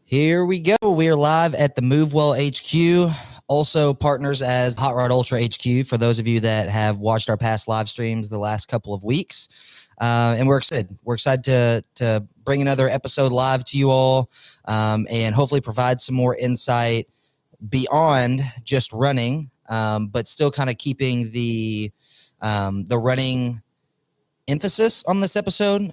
Here we go. We are live at the MoveWell HQ, also partners as Hot Rod Ultra HQ for those of you that have watched our past live streams the last couple of weeks. And we're excited. We're excited to bring another episode live to you all and hopefully provide some more insight beyond just running, but still kind of keeping the running emphasis on this episode,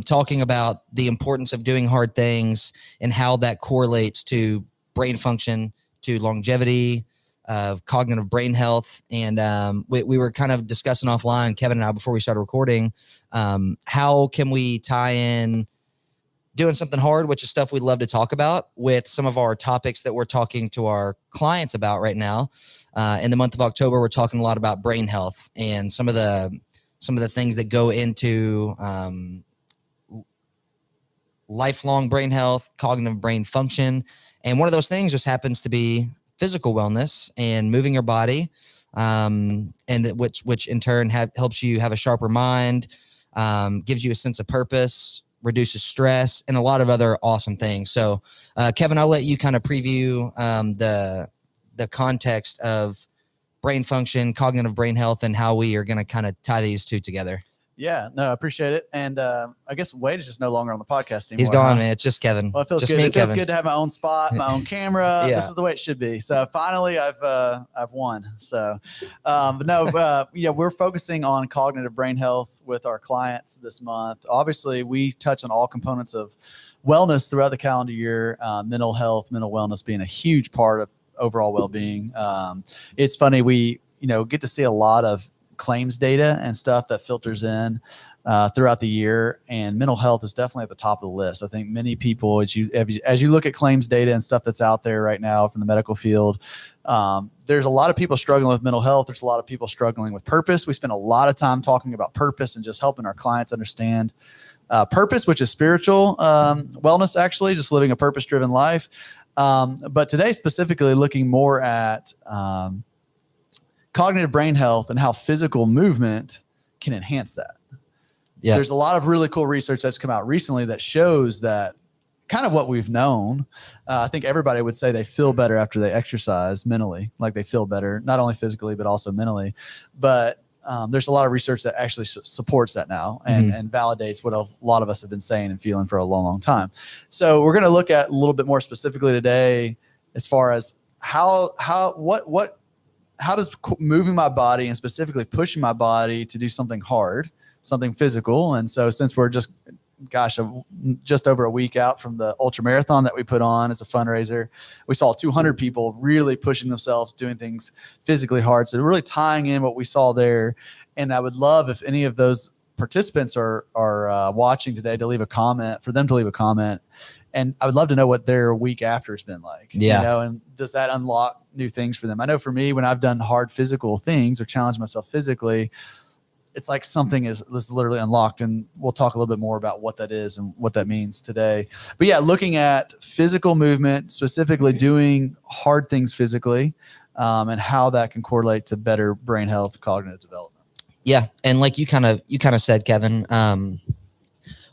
talking about the importance of doing hard things and how that correlates to brain function, to longevity, cognitive brain health. And we were kind of discussing offline, Kevin and I, before we started recording, how can we tie in doing something hard, which is stuff we'd love to talk about, with some of our topics that we're talking to our clients about right now. In the month of October, we're talking a lot about brain health and some of the things that go into lifelong brain health, cognitive brain function. And one of those things just happens to be physical wellness and moving your body, and which in turn helps you have a sharper mind, gives you a sense of purpose, reduces stress, and a lot of other awesome things. So, Kevin, I'll let you kind of preview the context of brain function, cognitive brain health, and how we are going to kind of tie these two together. Yeah, no, I appreciate it. And I guess Wade is just no longer on the podcast anymore. He's gone, man. It's just Kevin. Well, it feels just good. Me, it feels Kevin. good to have my own spot, my own camera. Yeah. This is the way it should be. So finally, I've won. So, we're focusing on cognitive brain health with our clients this month. Obviously, we touch on all components of wellness throughout the calendar year. Mental health, mental wellness being a huge part of overall well-being. It's funny, we get to see a lot of claims data and stuff that filters in throughout the year, and mental health is definitely at the top of the list. I think many people, as you look at claims data and stuff that's out there right now from the medical field, there's a lot of people struggling with mental health. There's a lot of people struggling with purpose. We spend a lot of time talking about purpose and just helping our clients understand purpose, which is spiritual wellness, actually, just living a purpose-driven life. But today, specifically looking more at cognitive brain health and how physical movement can enhance that. Yeah. There's a lot of really cool research that's come out recently that shows that kind of what we've known. I think everybody would say they feel better after they exercise mentally, like they feel better, not only physically, but also mentally. But there's a lot of research that actually supports that now and validates what a lot of us have been saying and feeling for a long, long time. So we're going to look at a little bit more specifically today as far as how does moving my body and specifically pushing my body to do something hard, something physical. And so since we're just over a week out from the ultra marathon that we put on as a fundraiser, we saw 200 people really pushing themselves, doing things physically hard. So really tying in what we saw there. And I would love if any of those participants are watching today to leave a comment, for them to leave a comment. And I would love to know what their week after has been like. Yeah. And does that unlock new things for them? I know for me, when I've done hard physical things or challenged myself physically, it's like something is literally unlocked. And we'll talk a little bit more about what that is and what that means today. But yeah, looking at physical movement, specifically doing hard things physically, and how that can correlate to better brain health, cognitive development. Yeah. And like you kind of said, Kevin,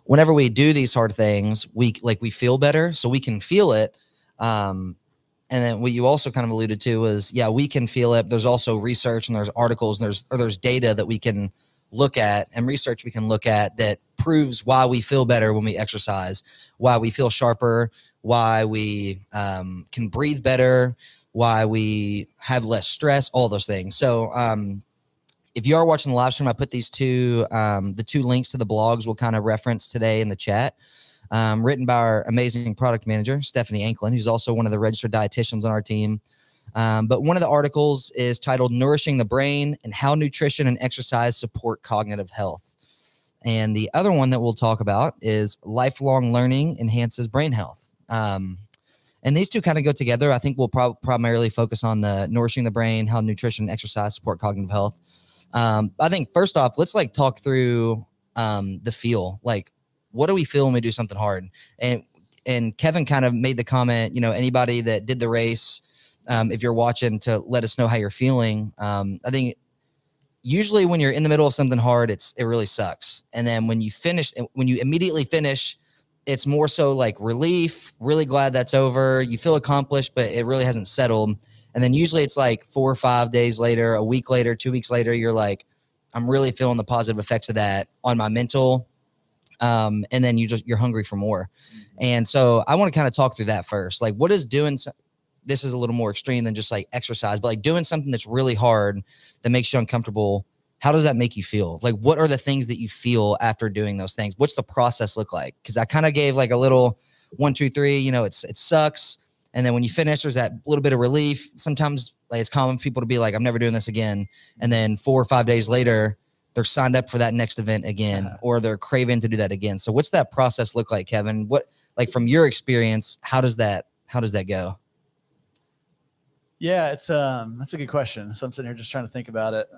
whenever we do these hard things, we feel better, so we can feel it. And then what you also kind of alluded to was, we can feel it. There's also research and there's articles and there's data that we can look at and research we can look at that proves why we feel better when we exercise, why we feel sharper, why we can breathe better, why we have less stress, all those things. So, if you are watching the live stream, I put these the two links to the blogs we'll kind of reference today in the chat, written by our amazing product manager, Stephanie Anklin, who's also one of the registered dietitians on our team. But one of the articles is titled Nourishing the Brain and How Nutrition and Exercise Support Cognitive Health. And the other one that we'll talk about is Lifelong Learning Enhances Brain Health. And these two kind of go together. I think we'll primarily focus on the Nourishing the Brain, How Nutrition and Exercise Support Cognitive Health. I think first off, let's talk through the feel. What do we feel when we do something hard? And Kevin kind of made the comment, anybody that did the race, if you're watching, to let us know how you're feeling. I think usually when you're in the middle of something hard, it really sucks. And then when you immediately finish it's more so like relief, really glad that's over. You feel accomplished, but it really hasn't settled. And then usually it's like 4 or 5 days later, a week later, 2 weeks later, you're like, I'm really feeling the positive effects of that on my mental. And then you're hungry for more. And so I want to kind of talk through that first. Like, what is doing? This is a little more extreme than just like exercise, but like doing something that's really hard that makes you uncomfortable. How does that make you feel? Like, what are the things that you feel after doing those things? What's the process look like? Because I kind of gave like a little 1, 2, 3, you know, it sucks. And then when you finish, there's that little bit of relief. Sometimes like it's common for people to be like, I'm never doing this again. And then 4 or 5 days later, they're signed up for that next event again, or they're craving to do that again. So what's that process look like, Kevin? What, like from your experience, how does that go? Yeah, it's that's a good question. So I'm sitting here just trying to think about it.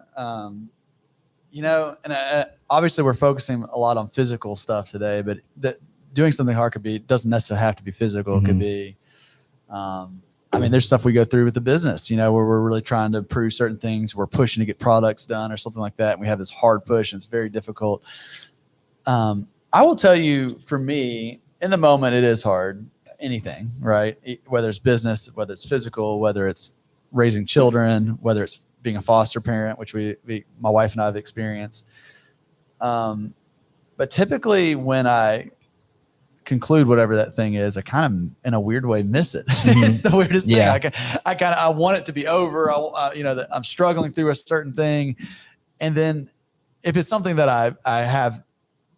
You know, and obviously we're focusing a lot on physical stuff today, but doing something hard doesn't necessarily have to be physical. It could be, I mean, there's stuff we go through with the business, you know, where we're really trying to prove certain things. We're pushing to get products done or something like that. And we have this hard push and it's very difficult. I will tell you, for me, in the moment, it is hard. Anything, right? Whether it's business, whether it's physical, whether it's raising children, whether it's being a foster parent, which my wife and I have experienced. But typically when I conclude whatever that thing is, I kind of, in a weird way, miss it. It's the weirdest thing. I want it to be over. You know, that I'm struggling through a certain thing. And then if it's something that I have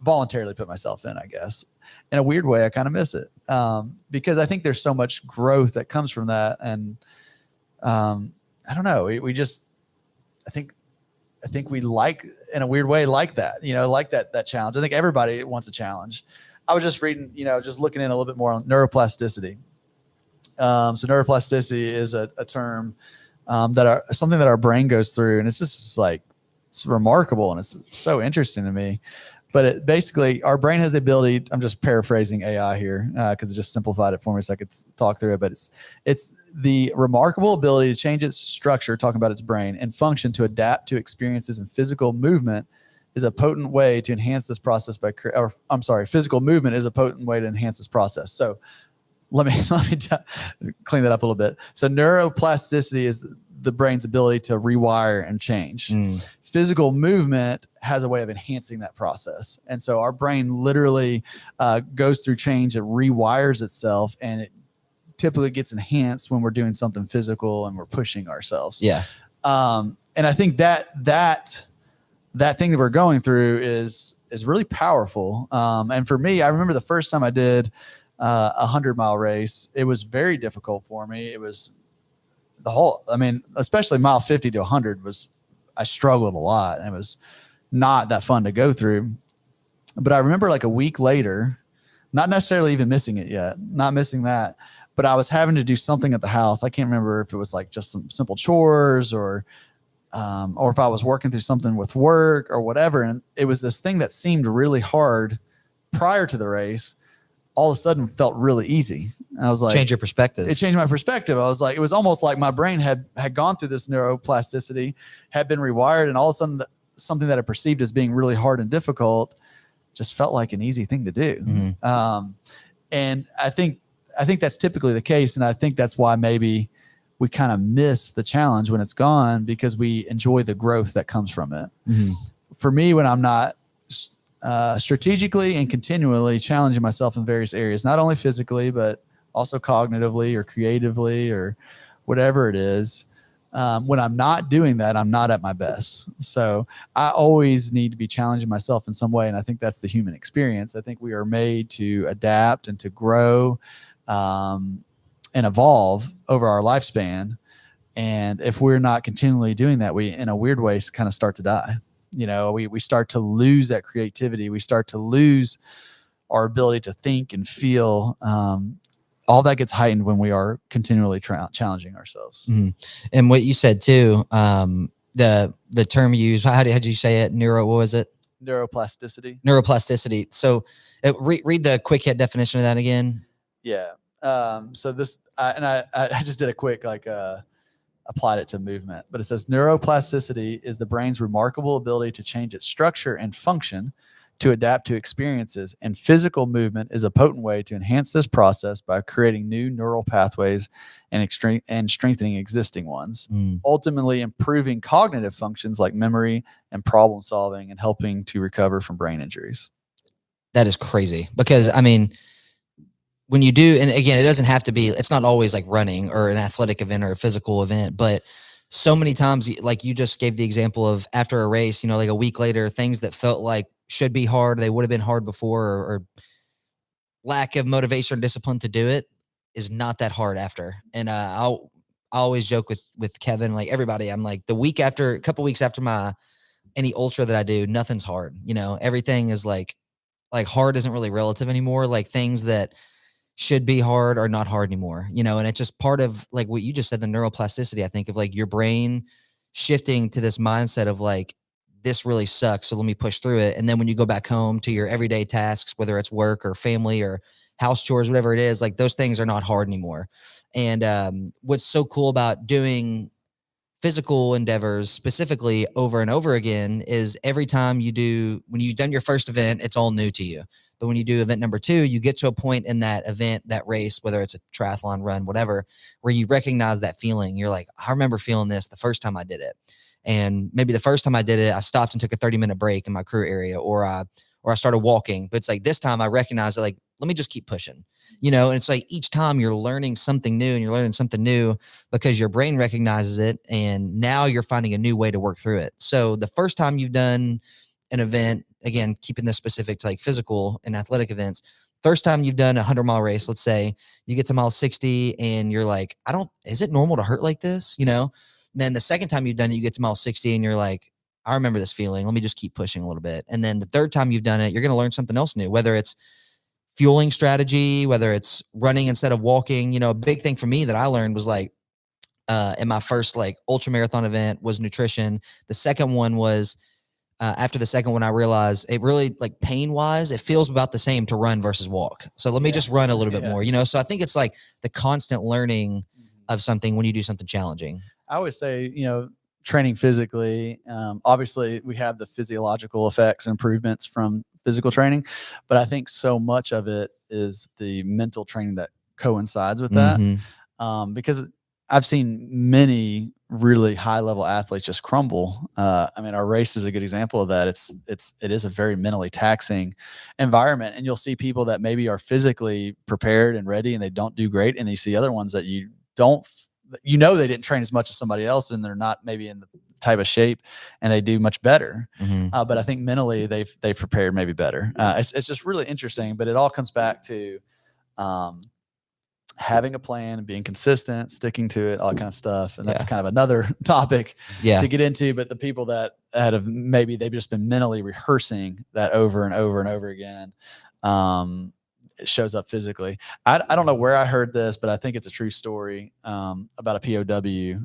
voluntarily put myself in, I guess, in a weird way, I kind of miss it. Because I think there's so much growth that comes from that. And I don't know, I think we like, in a weird way, like that, you know, like that challenge. I think everybody wants a challenge. I was just reading, you know, just looking in a little bit more on neuroplasticity. So neuroplasticity is a term something that our brain goes through, and it's just like, it's remarkable and it's so interesting to me. But basically, our brain has the ability, I'm just paraphrasing AI here because it just simplified it for me so I could talk through it. But it's the remarkable ability to change its structure, talking about its brain, and function to adapt to experiences and physical movement is a potent way to enhance this process physical movement is a potent way to enhance this process. So let me clean that up a little bit. So neuroplasticity is the brain's ability to rewire and change. Physical movement has a way of enhancing that process. And so our brain literally goes through change. It rewires itself, and it typically gets enhanced when we're doing something physical and we're pushing ourselves. Yeah. And I think that thing that we're going through is really powerful. And for me, I remember the first time I did a 100-mile race, it was very difficult for me. It was especially mile 50 to 100 I struggled a lot, and it was not that fun to go through. But I remember like a week later, not necessarily even missing it yet, not missing that, but I was having to do something at the house. I can't remember if it was like just some simple chores or if I was working through something with work or whatever. And it was this thing that seemed really hard prior to the race, all of a sudden felt really easy. I was like, change your perspective. It changed my perspective. I was like, it was almost like my brain had gone through this neuroplasticity, had been rewired, and all of a sudden something that I perceived as being really hard and difficult just felt like an easy thing to do. And I think that's typically the case. And I think that's why maybe we kind of miss the challenge when it's gone, because we enjoy the growth that comes from it. For me, when I'm not strategically and continually challenging myself in various areas, not only physically, but also cognitively or creatively or whatever it is, when I'm not doing that, I'm not at my best. So I always need to be challenging myself in some way. And I think that's the human experience. I think we are made to adapt and to grow and evolve over our lifespan. And if we're not continually doing that, we, in a weird way, kind of start to die. You know, we start to lose that creativity. We start to lose our ability to think and feel. All that gets heightened when we are continually challenging ourselves. And what you said too, the term you used, how did you say it? What was it? Neuroplasticity. Neuroplasticity. So read the quick hit definition of that again. Yeah. So this, I just did a quick, applied it to movement, but it says neuroplasticity is the brain's remarkable ability to change its structure and function to adapt to experiences, and physical movement is a potent way to enhance this process by creating new neural pathways and strengthening existing ones, ultimately improving cognitive functions like memory and problem solving and helping to recover from brain injuries. That is crazy because I mean, when you do, and again, it doesn't have to be, it's not always like running or an athletic event or a physical event, but so many times, like you just gave the example of after a race, you know, like a week later, things that felt like should be hard, they would have been hard before, or lack of motivation or discipline to do it is not that hard after. And I always joke with Kevin, like everybody, I'm like, a couple weeks after any ultra that I do, nothing's hard. You know, everything is like hard isn't really relative anymore. Like things that should be hard are not hard anymore, you know, and it's just part of like what you just said, the neuroplasticity, I think, of like your brain shifting to this mindset of like, this really sucks, so let me push through it. And then when you go back home to your everyday tasks, whether it's work or family or house chores, whatever it is, like those things are not hard anymore. And what's so cool about doing physical endeavors specifically over and over again is every time when you've done your first event, it's all new to you. But when you do event number 2, you get to a point in that event, that race, whether it's a triathlon run, whatever, where you recognize that feeling. You're like, I remember feeling this the first time I did it. And maybe the first time I did it, I stopped and took a 30-minute break in my crew area, or I started walking. But it's like this time I recognized that, like, let me just keep pushing, you know? And it's like each time you're learning something new because your brain recognizes it. And now you're finding a new way to work through it. So the first time you've done an event, again, keeping this specific to like physical and athletic events, first time you've done a 100-mile race, let's say you get to mile 60 and you're like, is it normal to hurt like this? You know? And then the second time you've done it, you get to mile 60 and you're like, I remember this feeling. Let me just keep pushing a little bit. And then the third time you've done it, you're going to learn something else new, whether it's fueling strategy, whether it's running instead of walking. You know, a big thing for me that I learned was like, in my first like ultra marathon event was nutrition. The second one was, after the second one, I realized it really, like, pain wise, it feels about the same to run versus walk. So let me just run a little bit more, you know? So I think it's like the constant learning of something when you do something challenging. I always say, you know, training physically, obviously we have the physiological effects and improvements from physical training, but I think so much of it is the mental training that coincides with that. Because I've seen many really high level athletes just crumble. I mean, our race is a good example of that. It is a very mentally taxing environment, and you'll see people that maybe are physically prepared and ready and they don't do great. And you see other ones that they didn't train as much as somebody else and they're not maybe in the type of shape and they do much better. But I think mentally they've prepared maybe better. It's just really interesting, but it all comes back to, having a plan and being consistent, sticking to it, all that kind of stuff. And that's kind of another topic to get into. But the people that have maybe they've just been mentally rehearsing that over and over and over again, it shows up physically. I don't know where I heard this, but I think it's a true story, about a POW,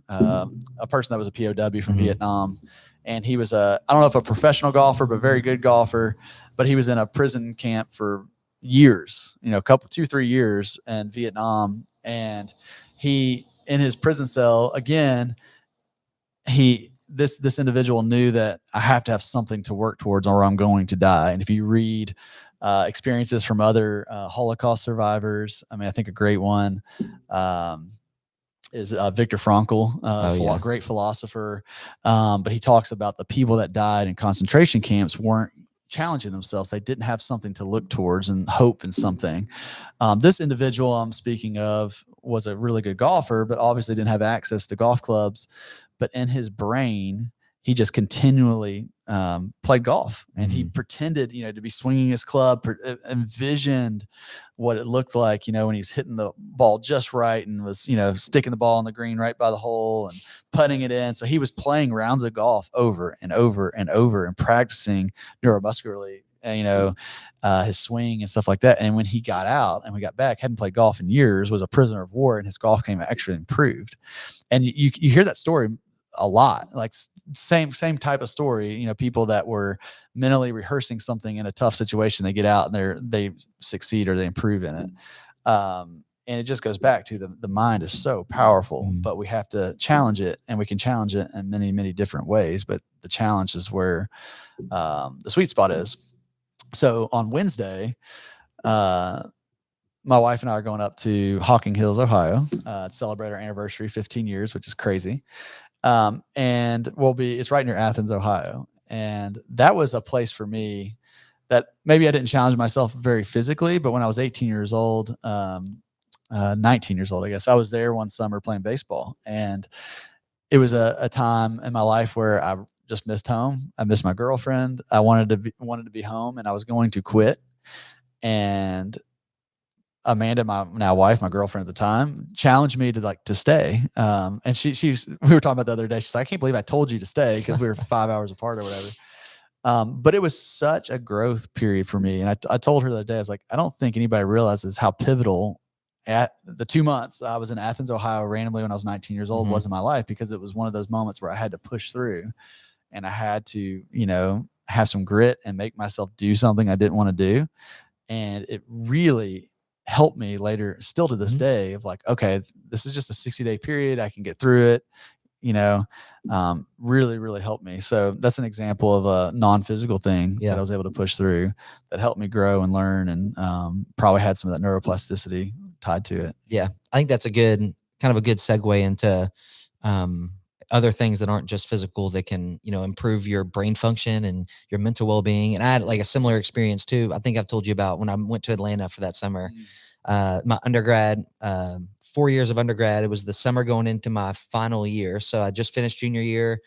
a person that was a POW from Vietnam. And he was I don't know if a professional golfer, but very good golfer, but he was in a prison camp for years, you know, 2-3 years in Vietnam. And he, in his prison cell, again, this individual knew that I have to have something to work towards or I'm going to die. And if you read experiences from other Holocaust survivors, I mean, I think a great one is Viktor Frankl, great philosopher. But he talks about the people that died in concentration camps weren't challenging themselves. They didn't have something to look towards and hope in something. This individual I'm speaking of was a really good golfer, but obviously didn't have access to golf clubs. But in his brain, he just continually played golf, and he pretended, you know, to be swinging his club, envisioned what it looked like, you know, when he's hitting the ball just right and was, you know, sticking the ball on the green right by the hole and putting it in. So he was playing rounds of golf over and over and over and practicing neuromuscularly, you know, his swing and stuff like that. And when he got out and we got back, hadn't played golf in years, was a prisoner of war, and his golf game actually improved. And you hear that story a lot, like same type of story, you know, people that were mentally rehearsing something in a tough situation, they get out and they succeed or they improve in it. And it just goes back to the mind is so powerful, but we have to challenge it, and we can challenge it in many, many different ways. But the challenge is where the sweet spot is. So on Wednesday, my wife and I are going up to Hocking Hills, Ohio, to celebrate our anniversary, 15 years, which is crazy. And it's right near Athens, Ohio. And that was a place for me that maybe I didn't challenge myself very physically, but when I was 18 years old, 19 years old, I guess, I was there one summer playing baseball. And it was a time in my life where I just missed home. I missed my girlfriend. I wanted to be home, and I was going to quit. And Amanda, my now wife, my girlfriend at the time, challenged me to stay. And we were talking about the other day. She's like, I can't believe I told you to stay, because we were 5 hours apart or whatever. But it was such a growth period for me. And I told her the other day, I was like, I don't think anybody realizes how pivotal at the 2 months I was in Athens, Ohio, randomly when I was 19 years old was in my life, because it was one of those moments where I had to push through, and I had to, have some grit and make myself do something I didn't want to do. And it really helped me later, still to this day, of like, okay, this is just a 60-day period. I can get through it, really, really helped me. So that's an example of a non-physical thing that I was able to push through that helped me grow and learn, and probably had some of that neuroplasticity tied to it. Yeah. I think that's a good segue into other things that aren't just physical, that can, improve your brain function and your mental well-being. And I had like a similar experience too. I think I've told you about when I went to Atlanta for that summer. My undergrad, 4 years of undergrad, it was the summer going into my final year. So I just finished junior year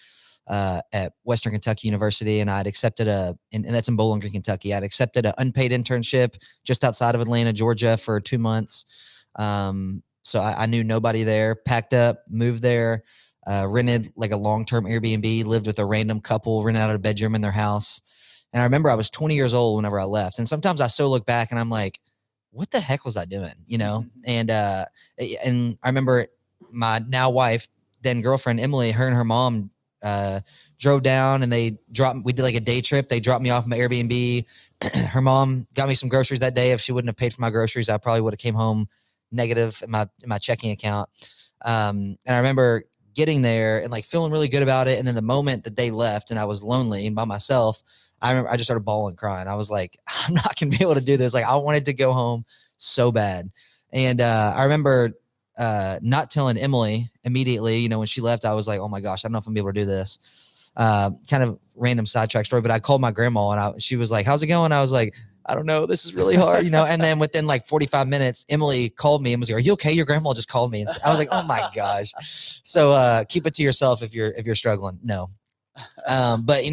at Western Kentucky University, and I'd accepted and that's in Bowling Green, Kentucky. I'd accepted an unpaid internship just outside of Atlanta, Georgia for 2 months. So I knew nobody there, packed up, moved there, rented like a long-term Airbnb, lived with a random couple, rented out a bedroom in their house. And I remember I was 20 years old whenever I left. And sometimes I still look back and I'm like, what the heck was I doing? And I remember my now wife, then girlfriend, Emily, her and her mom drove down, and we did like a day trip. They dropped me off my Airbnb. Her mom got me some groceries that day. If she wouldn't have paid for my groceries, I probably would have came home negative in my checking account. And I remember getting there and like feeling really good about it. And then the moment that they left and I was lonely and by myself, I remember I just started bawling, crying. I was like, I'm not going to be able to do this. Like, I wanted to go home so bad. And I remember not telling Emily immediately, when she left. I was like, oh my gosh, I don't know if I'm gonna be able to do this. Kind of random sidetrack story, but I called my grandma, and she was like, how's it going? I was like, I don't know, this is really hard, And then within like 45 minutes, Emily called me and was like, are you okay? Your grandma just called me. And I was like, oh my gosh. So keep it to yourself if you're struggling. No. But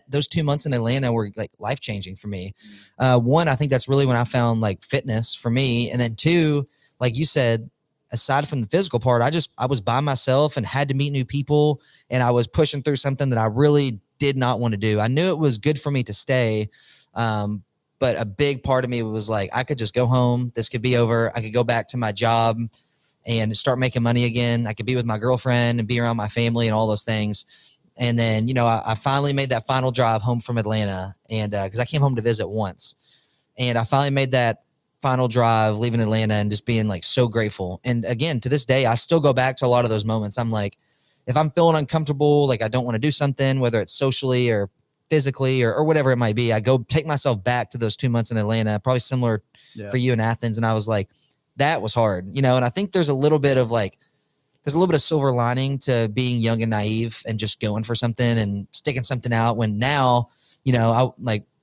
those 2 months in Atlanta were like life-changing for me. One, I think that's really when I found like fitness for me. And then two, like you said, aside from the physical part, I was by myself and had to meet new people, and I was pushing through something that I really did not want to do. I knew it was good for me to stay. But a big part of me was like, I could just go home. This could be over. I could go back to my job and start making money again. I could be with my girlfriend and be around my family and all those things. And then, I finally made that final drive home from Atlanta, and because I came home to visit once, and I finally made that final drive leaving Atlanta and just being like so grateful. And again, to this day, I still go back to a lot of those moments. I'm like, if I'm feeling uncomfortable, like I don't want to do something, whether it's socially or physically or whatever it might be, I go take myself back to those 2 months in Atlanta, probably similar for you in Athens. And I was like, that was hard, and I think there's a little bit of silver lining to being young and naive and just going for something and sticking something out, when now,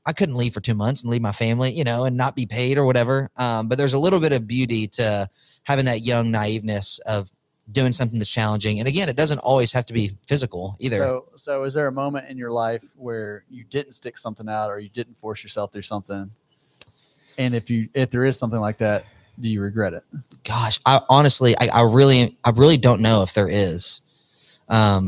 I couldn't leave for 2 months and leave my family, and not be paid or whatever. But there's a little bit of beauty to having that young naiveness of doing something that's challenging. And again, it doesn't always have to be physical either. So is there a moment in your life where you didn't stick something out, or you didn't force yourself through something? And if there is something like that, do you regret it? Gosh, I honestly really don't know if there is. I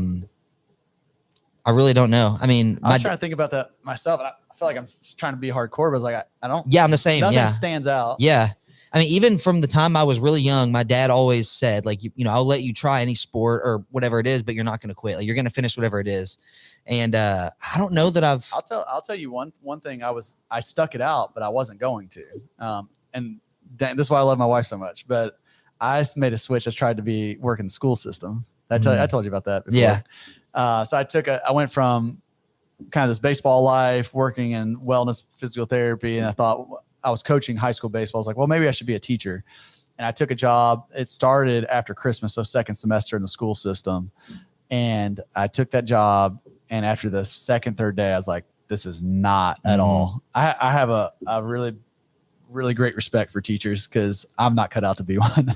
really don't know. I mean, I was trying to think about that myself, and I feel like I'm trying to be hardcore, but I was like, I don't. Yeah, I'm the same. Nothing stands out. Yeah. I mean, even from the time I was really young, my dad always said, like, I'll let you try any sport or whatever it is, but you're not going to quit. Like, you're going to finish whatever it is. And I don't know that I'll tell you one thing. I stuck it out, but I wasn't going to. And this is why I love my wife so much. But I made a switch. I tried to work in the school system. I told you about that before. Yeah. So I went from kind of this baseball life, working in wellness, physical therapy. And I thought I was coaching high school baseball. I was like, well, maybe I should be a teacher. And I took a job. It started after Christmas, so second semester in the school system. And I took that job. And after the second, third day, I was like, this is not at all. I have a really, really great respect for teachers because I'm not cut out to be one.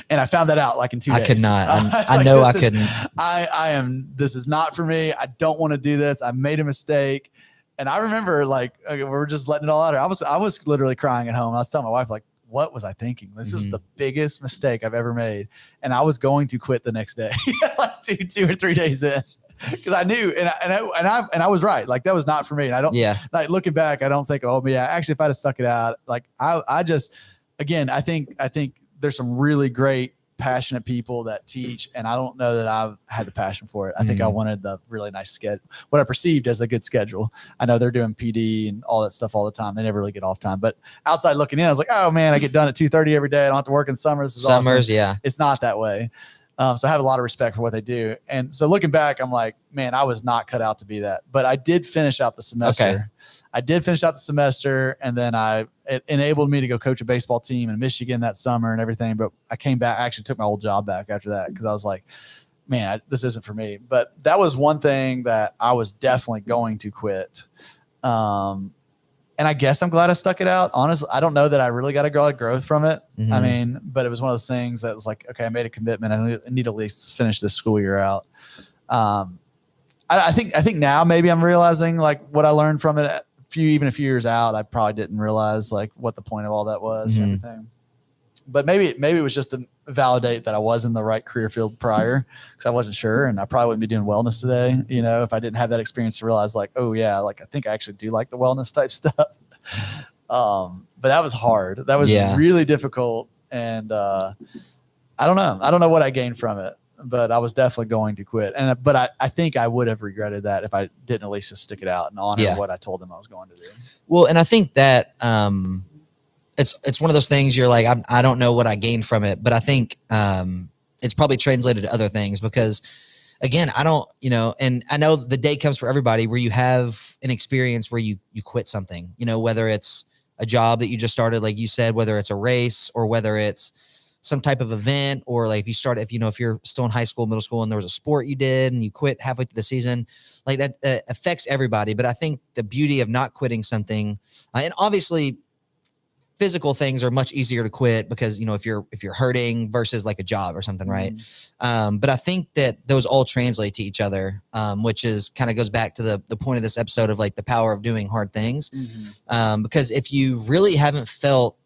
And I found that out like in 2 days. I could not. I like, know I couldn't. This is not for me. I don't want to do this. I made a mistake. And I remember like, okay, we're just letting it all out. I was literally crying at home. I was telling my wife, like, what was I thinking? This is the biggest mistake I've ever made. And I was going to quit the next day, like two or 3 days in. Because I knew, and I was right. Like that was not for me. And I don't, like looking back, I don't think, oh, but yeah, actually, if I'd have stuck it out, like I just, again, I think there's some really great, passionate people that teach, and I don't know that I've had the passion for it. I think I wanted the really nice schedule, what I perceived as a good schedule. I know they're doing PD and all that stuff all the time. They never really get off time, but outside looking in, I was like, oh man, I get done at 2:30 every day. I don't have to work in summer. This is Summers, awesome. yeah. It's not that way. So I have a lot of respect for what they do. And so looking back, I'm like, man, I was not cut out to be that. But I did finish out the semester. Okay. I did finish out the semester, and then it enabled me to go coach a baseball team in Michigan that summer and everything. But I came back, I actually took my old job back after that because I was like, man, this isn't for me. But that was one thing that I was definitely going to quit. And I guess I'm glad I stuck it out. Honestly, I don't know that I really got a lot of growth from it. I mean, but it was one of those things that was like, okay, I made a commitment. I need to at least finish this school year out. I think now maybe I'm realizing like what I learned from it even a few years out. I probably didn't realize like what the point of all that was and everything. But maybe it was just to validate that I was in the right career field prior, because I wasn't sure, and I probably wouldn't be doing wellness today, if I didn't have that experience to realize like, oh yeah, like I think I actually do like the wellness type stuff. But that was hard. That was really difficult, and I don't know what I gained from it, but I was definitely going to quit. But I think I would have regretted that if I didn't at least just stick it out and honor what I told them I was going to do. Well, and I think that it's one of those things you're like, I don't know what I gained from it, but I think it's probably translated to other things because, again, I don't, and I know the day comes for everybody where you have an experience where you quit something, whether it's a job that you just started, like you said, whether it's a race or whether it's some type of event, or like if you're still in high school, middle school, and there was a sport you did and you quit halfway through the season, like that affects everybody. But I think the beauty of not quitting something, and obviously physical things are much easier to quit because, if you're hurting versus like a job or something, right? But I think that those all translate to each other, which is kind of goes back to the point of this episode of like the power of doing hard things. Because if you really haven't felt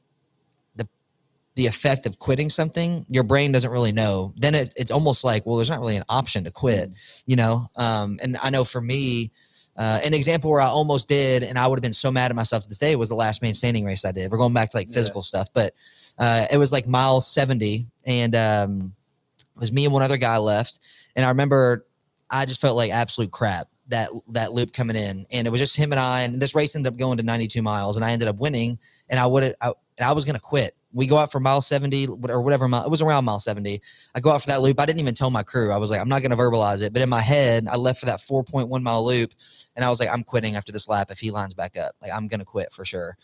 the effect of quitting something, your brain doesn't really know. Then it's almost like, well, there's not really an option to quit, and I know for me, an example where I almost did, and I would have been so mad at myself to this day, was the last man standing race I did. We're going back to like physical stuff, but it was like mile 70, and it was me and one other guy left. And I remember I just felt like absolute crap that loop coming in, and it was just him and I. And this race ended up going to 92 miles, and I ended up winning. And I was going to quit. We go out for mile 70 or whatever. It was around mile 70. I go out for that loop. I didn't even tell my crew. I was like, I'm not going to verbalize it. But in my head, I left for that 4.1 mile loop. And I was like, I'm quitting after this lap if he lines back up. Like, I'm going to quit for sure.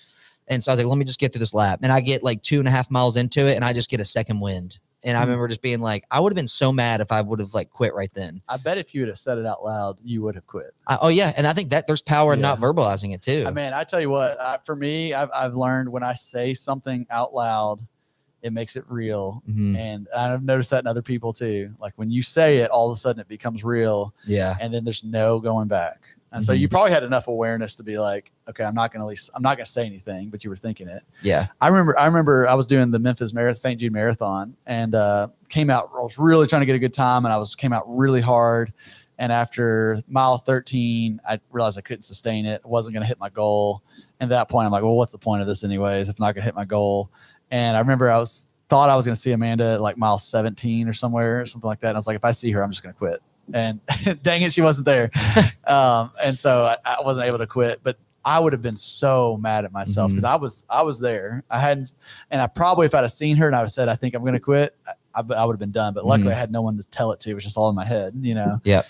And so I was like, let me just get through this lap. And I get like 2.5 miles into it, and I just get a second wind. And I remember just being like, I would have been so mad if I would have like quit right then. I bet if you would have said it out loud, you would have quit. Oh yeah. And I think that there's power in not verbalizing it too. I mean, I tell you what, for me, I've learned when I say something out loud, it makes it real. And I've noticed that in other people too. Like when you say it, all of a sudden it becomes real. Yeah. And then there's no going back. And so you probably had enough awareness to be like, okay, I'm not going to say anything, but you were thinking it. Yeah. I remember I was doing the Memphis St. Jude Marathon, and came out, I was really trying to get a good time, and came out really hard. And after mile 13, I realized I couldn't sustain it. I wasn't going to hit my goal. And at that point, I'm like, well, what's the point of this anyways, if I'm not going to hit my goal? And I remember thought I was going to see Amanda at like mile 17 or somewhere, or something like that. And I was like, if I see her, I'm just going to quit. And dang it, she wasn't there. And so I wasn't able to quit, but I would have been so mad at myself because I was there. I hadn't, and I probably, if I'd have seen her and I would have said, I think I'm going to quit, I would have been done. But luckily I had no one to tell it to. It was just all in my head, Yeah.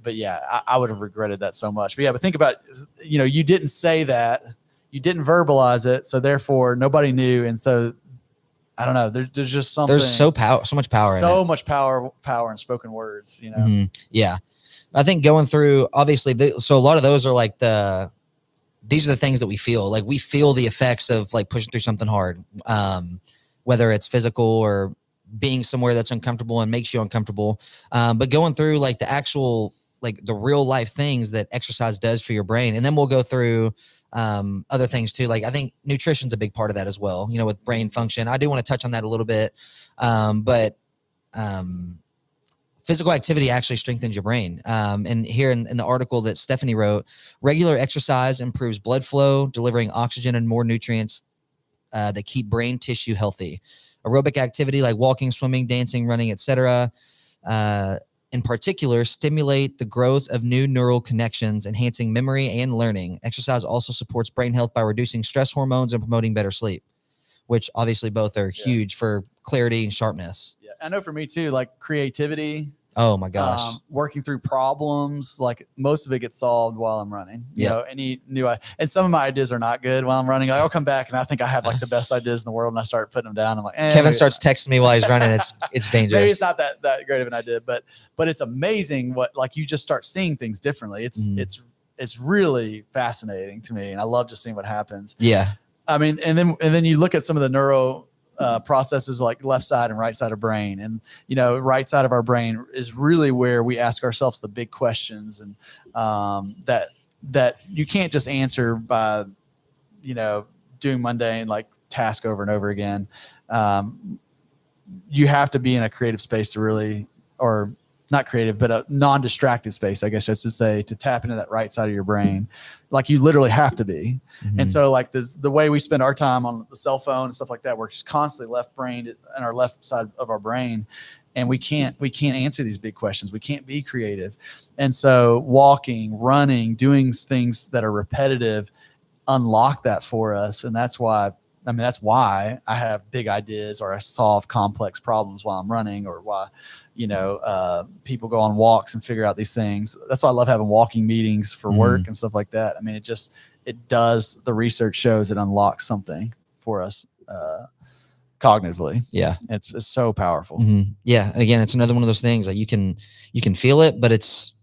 yeah, I would have regretted that so much. But yeah, but think about, you didn't say that, you didn't verbalize it, so therefore nobody knew, and so I don't know. There's just something. There's so much power in it. So much power in spoken words. Yeah, I think going through obviously, so a lot of those are like these are the things that we feel. Like we feel the effects of like pushing through something hard, whether it's physical or being somewhere that's uncomfortable and makes you uncomfortable. But going through like the actual, like the real life things that exercise does for your brain. And then we'll go through other things too. Like I think nutrition's a big part of that as well, with brain function. I do want to touch on that a little bit. But physical activity actually strengthens your brain. And here in the article that Stephanie wrote, regular exercise improves blood flow, delivering oxygen and more nutrients that keep brain tissue healthy. Aerobic activity like walking, swimming, dancing, running, etc., in particular, stimulate the growth of new neural connections, enhancing memory and learning. Exercise also supports brain health by reducing stress hormones and promoting better sleep, which obviously both are huge for clarity and sharpness. Yeah, I know for me too, like creativity. Oh my gosh. Working through problems, like most of it gets solved while I'm running. Yeah. Any new, and some of my ideas are not good while I'm running. I'll come back and I think I have like the best ideas in the world, and I start putting them down. I'm like, Kevin starts texting me while he's running. It's dangerous. Maybe it's not that great of an idea, but it's amazing what, like, you just start seeing things differently. It's really fascinating to me, and I love just seeing what happens. Yeah. I mean, and then you look at some of the neuro processes like left side and right side of brain, and right side of our brain is really where we ask ourselves the big questions, and that you can't just answer by doing mundane like task over and over again. You have to be in a creative space to really, or not creative, but a non-distracted space, I guess I should say, to tap into that right side of your brain. Like you literally have to be. Mm-hmm. And so like the way we spend our time on the cell phone and stuff like that, we're just constantly left-brained in our left side of our brain. And we can't answer these big questions. We can't be creative. And so walking, running, doing things that are repetitive unlock that for us. And that's why I have big ideas, or I solve complex problems while I'm running, or why, people go on walks and figure out these things. That's why I love having walking meetings for work and stuff like that. I mean, it does, the research shows it unlocks something for us cognitively. Yeah. It's so powerful. Mm-hmm. Yeah. And again, it's another one of those things that you can feel it, but it's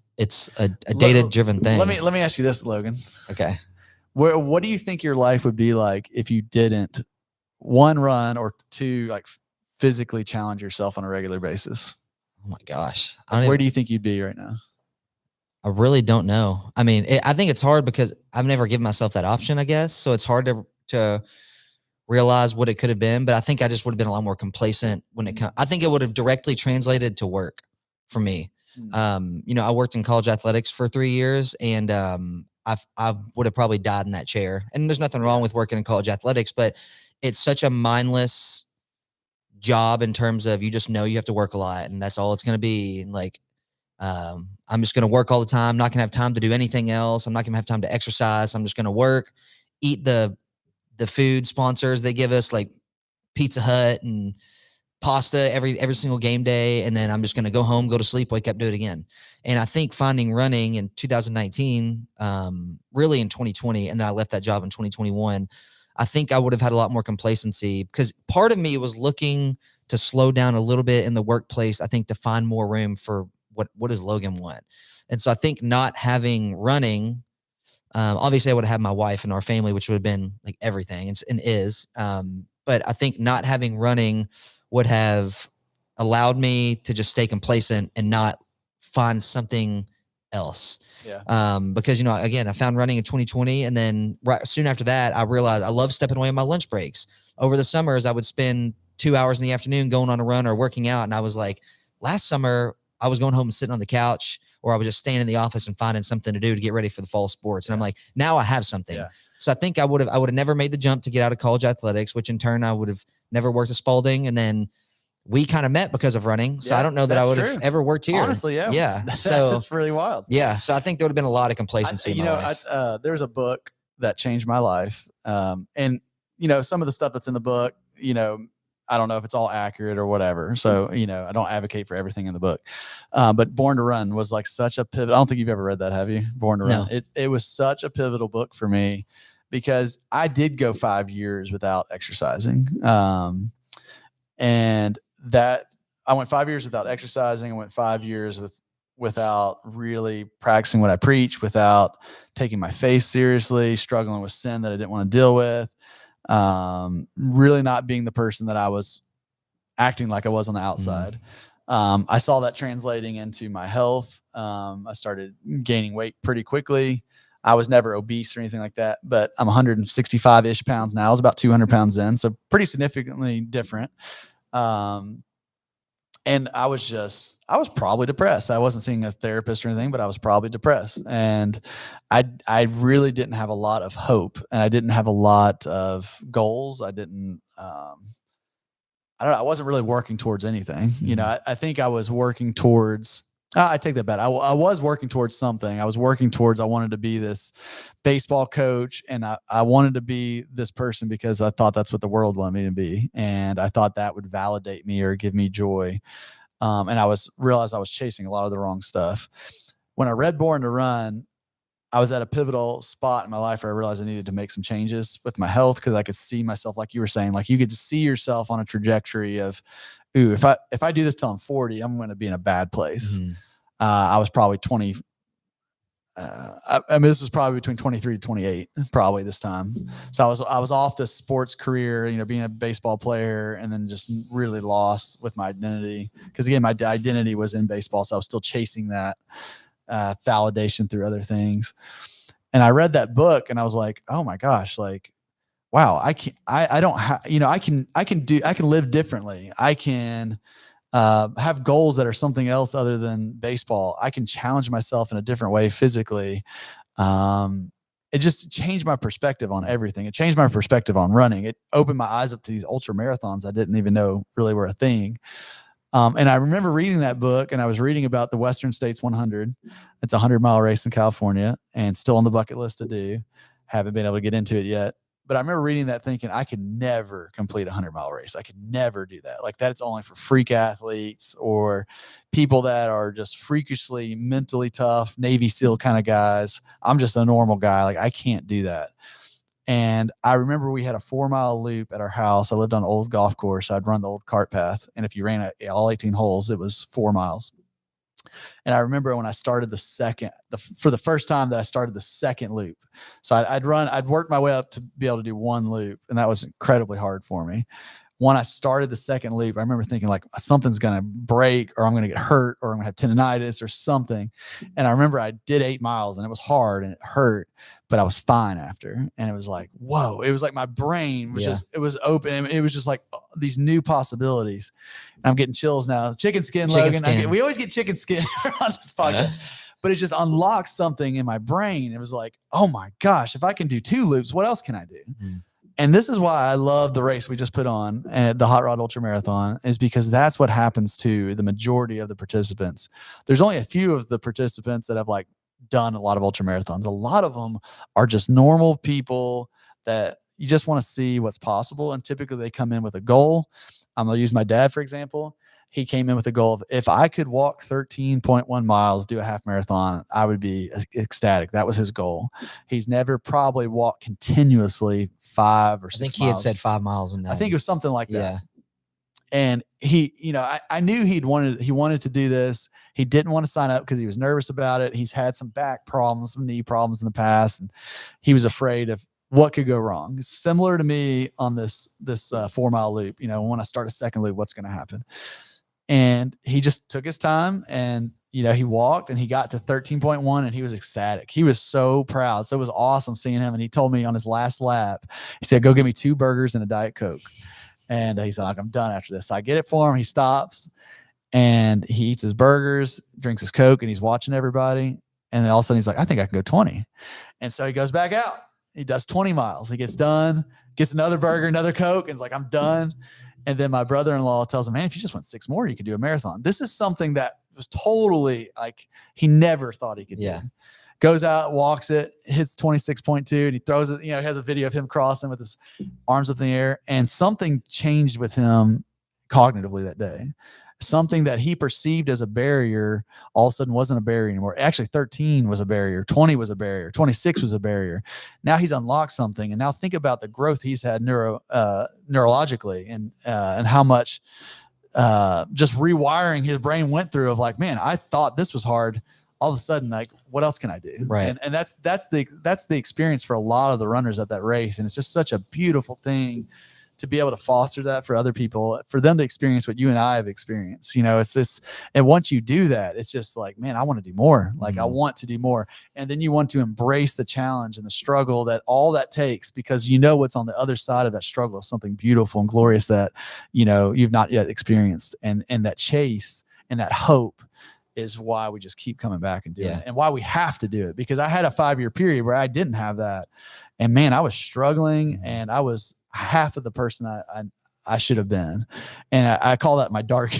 a data-driven thing. Let me ask you this, Logan. Okay. What do you think your life would be like if you didn't, one, run, or two, like physically challenge yourself on a regular basis? Oh my gosh. Where do you think you'd be right now? I really don't know. I mean, I think it's hard because I've never given myself that option, I guess. So it's hard to realize what it could have been, but I think I just would have been a lot more complacent when it comes. I think it would have directly translated to work for me. I worked in college athletics for 3 years, and I would have probably died in that chair. And there's nothing wrong with working in college athletics, but it's such a mindless job in terms of you just know you have to work a lot, and that's all it's going to be. And like, I'm just going to work all the time. I'm not going to have time to do anything else. I'm not going to have time to exercise. I'm just going to work, eat the food sponsors they give us, like Pizza Hut and pasta every single game day. And then I'm just going to go home, go to sleep, wake up, do it again. And I think finding running in 2019, really in 2020, and then I left that job in 2021, I think I would have had a lot more complacency, because part of me was looking to slow down a little bit in the workplace, I think, to find more room for what does Logan want. And so I think not having running, obviously I would have had my wife and our family, which would have been like everything, and is. But I think not having running would have allowed me to just stay complacent and not find something else. Yeah. Because, again, I found running in 2020. And then soon after that, I realized I love stepping away on my lunch breaks. Over the summers, I would spend 2 hours in the afternoon going on a run or working out. And I was like, last summer, I was going home and sitting on the couch, or I was just staying in the office and finding something to do to get ready for the fall sports. And I'm like, now I have something. Yeah. So I think I would have never made the jump to get out of college athletics, which in turn I would have never worked at Spalding. And then we kind of met because of running. So I don't know that I would have ever worked here. Honestly, yeah. Yeah. So that's really wild. Yeah. So I think there would have been a lot of complacency in my life. There's a book that changed my life. And some of the stuff that's in the book, I don't know if it's all accurate or whatever. So, I don't advocate for everything in the book. But Born to Run was like such a pivot. I don't think you've ever read that, have you? Born to Run. It was such a pivotal book for me because I did go 5 years without exercising. And that I went 5 years without exercising. I went 5 years without really practicing what I preach, without taking my faith seriously, struggling with sin that I didn't want to deal with, really not being the person that I was acting like I was on the outside. I saw that translating into my health. I started gaining weight pretty quickly. I was never obese or anything like that, but I'm 165-ish pounds now. I was about 200 pounds in, so pretty significantly different. And I was probably depressed. I wasn't seeing a therapist or anything, but I was probably depressed. And I really didn't have a lot of hope, and I didn't have a lot of goals. I didn't, I don't know. I wasn't really working towards anything. I think I was working towards, I take that back. I was working towards something. I wanted to be this baseball coach, and I wanted to be this person because I thought that's what the world wanted me to be. And I thought that would validate me or give me joy. And I realized I was chasing a lot of the wrong stuff. When I read Born to Run, I was at a pivotal spot in my life where I realized I needed to make some changes with my health, because I could see myself, like you were saying, like you could see yourself on a trajectory of, ooh, if I do this till I'm 40, I'm going to be in a bad place. I was probably 20. I mean, this was probably between 23 to 28, probably this time. So I was off this sports career, being a baseball player, and then just really lost with my identity. Because again, my identity was in baseball, so I was still chasing that validation through other things. And I read that book, and I was like, oh my gosh, like, wow, I can live differently. I can have goals that are something else other than baseball. I can challenge myself in a different way physically. It just changed my perspective on everything. It changed my perspective on running. It opened my eyes up to these ultra marathons I didn't even know really were a thing. And I remember reading that book, and I was reading about the Western States 100. It's a 100-mile race in California, and still on the bucket list to do. Haven't been able to get into it yet. But I remember reading that thinking, I could never complete a 100-mile race. I could never do that. Like, that's only for freak athletes or people that are just freakishly mentally tough, Navy SEAL kind of guys. I'm just a normal guy. Like, I can't do that. And I remember we had a 4-mile loop at our house. I lived on an old golf course. I'd run the old cart path. And if you ran all 18 holes, it was 4 miles. And I remember when I started for the first time that I started the second loop. So I'd worked my way up to be able to do one loop. And that was incredibly hard for me. When I started the second loop, I remember thinking like something's going to break, or I'm going to get hurt, or I'm going to have tendonitis or something. And I remember I did 8 miles, and it was hard and it hurt, but I was fine after. And it was like, whoa, it was like my brain was it was open. It was just like these new possibilities. And I'm getting chills now. Chicken skin, Logan. We always get chicken skin on this podcast. But it just unlocked something in my brain. It was like, oh my gosh, if I can do 2 loops, what else can I do? And this is why I love the race we just put on at the Hot Rod Ultra Marathon, is because that's what happens to the majority of the participants. There's only a few of the participants that have like done a lot of ultra marathons. A lot of them are just normal people that you just want to see what's possible. And typically they come in with a goal. I'm going to use my dad, for example. He came in with a goal of, if I could walk 13.1 miles, do a half marathon, I would be ecstatic. That was his goal. He's never probably walked continuously 5 or 6 miles. I think he had said 5 miles. I think it was something like that. Yeah. And he, I knew he wanted to do this. He didn't want to sign up because he was nervous about it. He's had some back problems, some knee problems in the past, and he was afraid of what could go wrong. It's similar to me on this 4-mile loop. When I start a second loop, what's going to happen? And he just took his time, and he walked, and he got to 13.1, and he was ecstatic. He was so proud. So it was awesome seeing him. And he told me on his last lap, he said, go get me 2 burgers and a Diet Coke. And he said, like, I'm done after this. So I get it for him. He stops, and he eats his burgers, drinks his Coke, and he's watching everybody. And then all of a sudden he's like, I think I can go 20. And so he goes back out. He does 20 miles. He gets done, gets another burger, another Coke, and he's like, I'm done. And then my brother-in-law tells him, man, if you just went 6 more, you could do a marathon. This is something that was totally like, he never thought he could do. goes out, walks it, hits 26.2, and he throws it. He has a video of him crossing with his arms up in the air, and something changed with him cognitively that day. Something that he perceived as a barrier all of a sudden wasn't a barrier anymore. Actually, 13 was a barrier, 20 was a barrier, 26 was a barrier. Now he's unlocked something, and now think about the growth he's had neurologically, and how much just rewiring his brain went through of like, man, I thought this was hard. All of a sudden, like, what else can I do? Right. And that's the experience for a lot of the runners at that race. And it's just such a beautiful thing to be able to foster that for other people, for them to experience what you and I have experienced. It's this, and once you do that, it's just like, man, I want to do more. Like, I want to do more. And then you want to embrace the challenge and the struggle that all that takes, because what's on the other side of that struggle is something beautiful and glorious that, you've not yet experienced. And that chase and that hope is why we just keep coming back and doing it, and why we have to do it. Because I had a 5-year period where I didn't have that. And man, I was struggling, and I was half of the person I should have been. And I call that my dark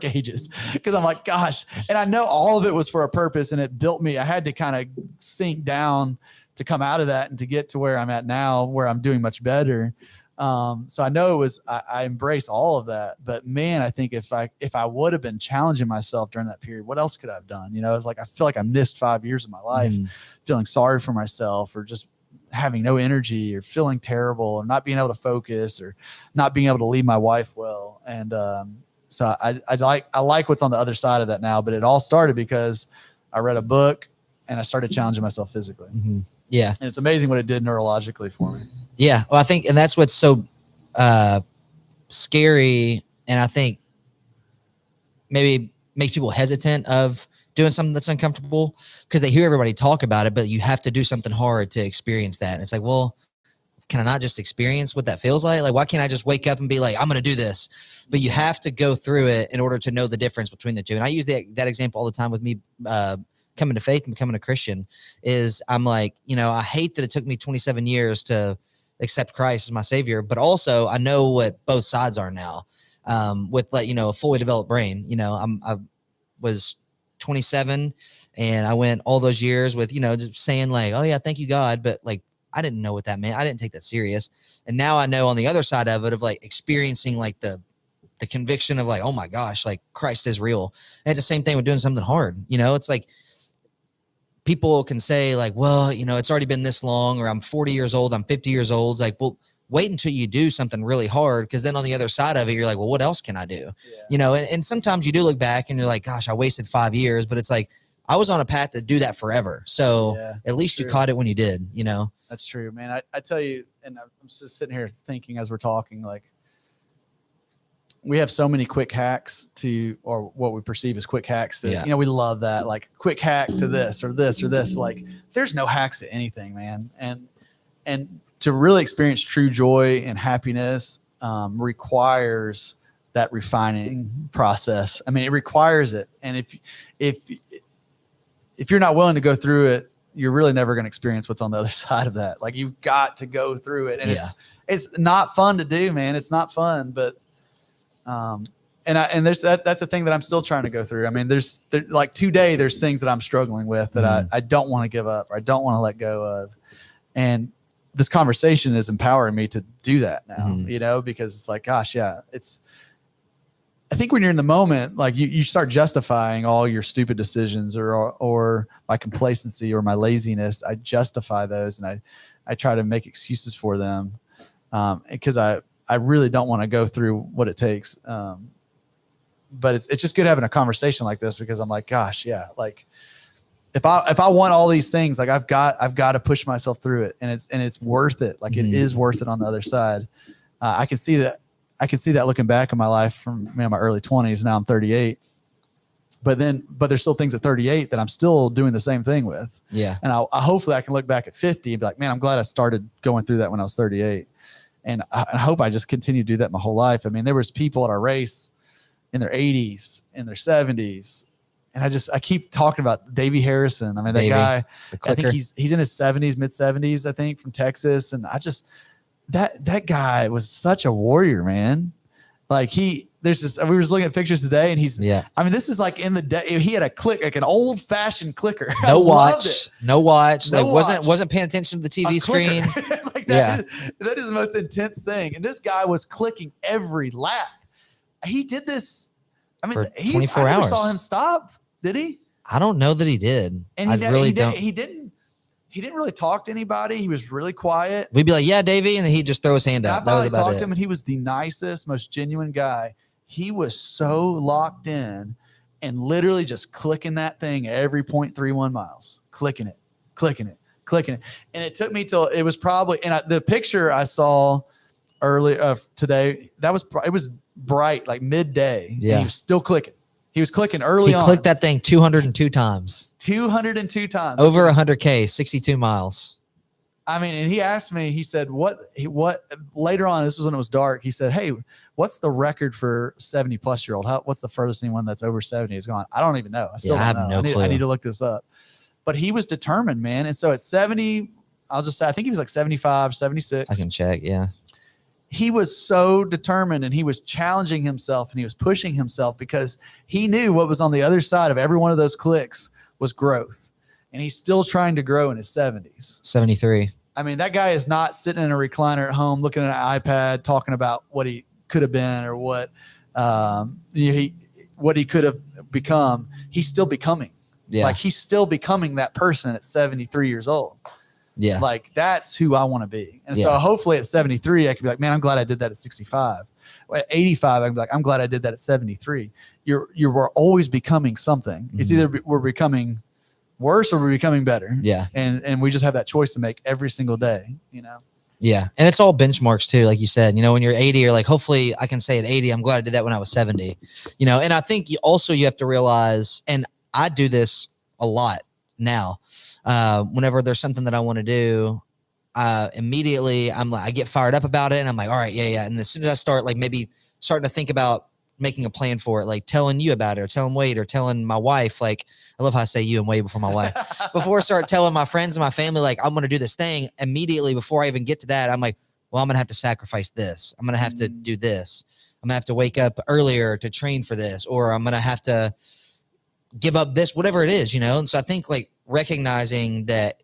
ages, because I'm like, gosh, and I know all of it was for a purpose, and it built me. I had to kind of sink down to come out of that and to get to where I'm at now, where I'm doing much better. So I know it was, I embrace all of that, but man, I think if I would have been challenging myself during that period, what else could I have done? It's like, I feel like I missed 5 years of my life, feeling sorry for myself, or just having no energy, or feeling terrible, or not being able to focus, or not being able to lead my wife well. And, so I like what's on the other side of that now, but it all started because I read a book and I started challenging myself physically. Yeah. And it's amazing what it did neurologically for me. Yeah. Well, I think, and that's what's so scary. And I think maybe makes people hesitant of doing something that's uncomfortable, because they hear everybody talk about it, but you have to do something hard to experience that. And it's like, well, can I not just experience what that feels like? Like, why can't I just wake up and be like, I'm going to do this? But you have to go through it in order to know the difference between the two. And I use that example all the time with me, coming to faith and becoming a Christian. Is I'm like, I hate that it took me 27 years to accept Christ as my savior, but also I know what both sides are now, with like, a fully developed brain. I was 27 and I went all those years with, just saying like, oh yeah, thank you God. But like, I didn't know what that meant. I didn't take that serious. And now I know on the other side of it, of like experiencing like the conviction of like, oh my gosh, like Christ is real. And it's the same thing with doing something hard. It's like, people can say like, well, it's already been this long, or I'm 40 years old, I'm 50 years old. It's like, well, wait until you do something really hard. Because then on the other side of it, you're like, well, what else can I do? Yeah. And sometimes you do look back and you're like, gosh, I wasted 5 years, but it's like, I was on a path to do that forever. So at least you caught it when you did, That's true, man. I tell you, and I'm just sitting here thinking as we're talking, like, we have so many quick hacks or what we perceive as quick hacks that, we love that, like quick hack to this or this or this. Like, there's no hacks to anything, man. And to really experience true joy and happiness requires that refining process. I mean, it requires it. And if you're not willing to go through it, you're really never going to experience what's on the other side of that. Like, you've got to go through it. And it's not fun to do, man. It's not fun, but and there's that's a thing that I'm still trying to go through. I mean, there's like today, there's things that I'm struggling with that I don't want to give up, or I don't want to let go of. And this conversation is empowering me to do that now, because it's like, gosh, I think when you're in the moment, like you start justifying all your stupid decisions or my complacency or my laziness. I justify those, and I try to make excuses for them. Because I really don't want to go through what it takes. But it's just good having a conversation like this, because I'm like, gosh, like if I want all these things, like I've got to push myself through it, and it's worth it. Like, it is worth it on the other side. I can see that looking back in my life from my early 20s. Now I'm 38, but there's still things at 38 that I'm still doing the same thing with. Yeah. And I hopefully I can look back at 50 and be like, man, I'm glad I started going through that when I was 38. And I hope I just continue to do that my whole life. I mean, there was people at our race in their 80s, in their 70s. And I keep talking about Davey Harrison. I mean, that guy, I think he's in his 70s, mid 70s, I think, from Texas. And that guy was such a warrior, man. Like, there's just, we were just looking at pictures today, and he's, Yeah. I mean, this is like in the day, he had a click, like an old fashioned clicker. No Loved watch. it. No watch. No like watch. wasn't paying attention to the TV A clicker. screen. Like Yeah. that is the most intense thing. And this guy was clicking every lap. He did this. I mean, For 24 I never hours. saw him stop. Did he? I don't know that he did. And I really don't. He didn't really talk to anybody. He was really quiet. We'd be like, yeah, Davey. And then he'd just throw his hand And I up. That was finally about talked it. to him, and he was the nicest, most genuine guy. He was so locked in and literally just clicking that thing every 0.31 miles, clicking it. And it took me till it was probably, and the picture I saw early today, it was bright, like midday. Yeah. And he was still clicking. He was clicking early on. He clicked that thing 202 times. 202 times. Over 100K, 62 miles. I mean, and he asked me, he said, what later on, this was when it was dark. He said, hey, what's the record for 70 plus year old? What's the furthest anyone that's over 70 has gone? I don't even know. I still have don't no know. clue. I need to look this up. But he was determined, man. And so at 70, I'll just say, I think he was like 75, 76. I can check. Yeah. He was so determined, and he was challenging himself, and he was pushing himself because he knew what was on the other side of every one of those clicks was growth. And he's still trying to grow in his 70s. 73. I mean, that guy is not sitting in a recliner at home looking at an iPad talking about what he could have been or what he could have become. He's still becoming. Yeah. Like he's still becoming that person at 73 years old. Yeah. Like that's who I want to be. And so Yeah. hopefully at 73, I could be like, man, I'm glad I did that at 65. At 85, I can be like, I'm glad I did that at 73. We're always becoming something. It's either we're becoming worse or we're becoming better. Yeah. And we just have that choice to make every single day, you know? Yeah. And it's all benchmarks too. Like you said, when you're 80, you're like, hopefully I can say at 80, I'm glad I did that when I was 70, and I think you have to realize, and I do this a lot now, whenever there's something that I want to do, immediately I get fired up about it, and I'm like, all right, yeah. And as soon as I start like maybe starting to think about making a plan for it, like telling you about it or telling Wade or telling my wife, like I love how I say you and Wade before my wife, before I start telling my friends and my family, like I'm going to do this thing immediately before I even get to that. I'm like, well, I'm going to have to sacrifice this. I'm going to have to do this. I'm going to have to wake up earlier to train for this, or I'm going to have to give up this, whatever it is, And so I think like recognizing that